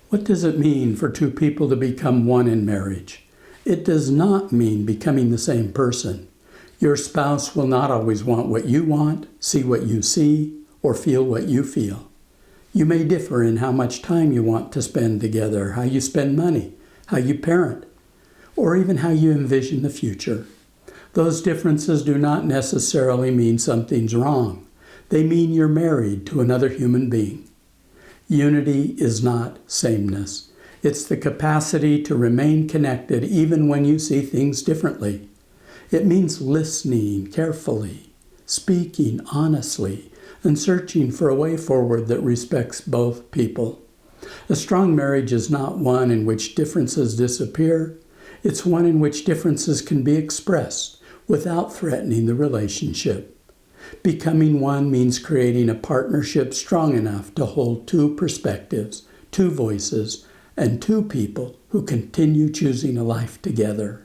What does it mean for two people to become one in marriage? It does not mean becoming the same person. Your spouse will not always want what you want, see what you see, or feel what you feel. You may differ in how much time you want to spend together, how you spend money, how you parent, or even how you envision the future. Those differences do not necessarily mean something's wrong. They mean you're married to another human being. Unity is not sameness. It's the capacity to remain connected even when you see things differently. It means listening carefully, speaking honestly, and searching for a way forward that respects both people. A strong marriage is not one in which differences disappear. It's one in which differences can be expressed without threatening the relationship. Becoming one means creating a partnership strong enough to hold two perspectives, two voices, and two people who continue choosing a life together.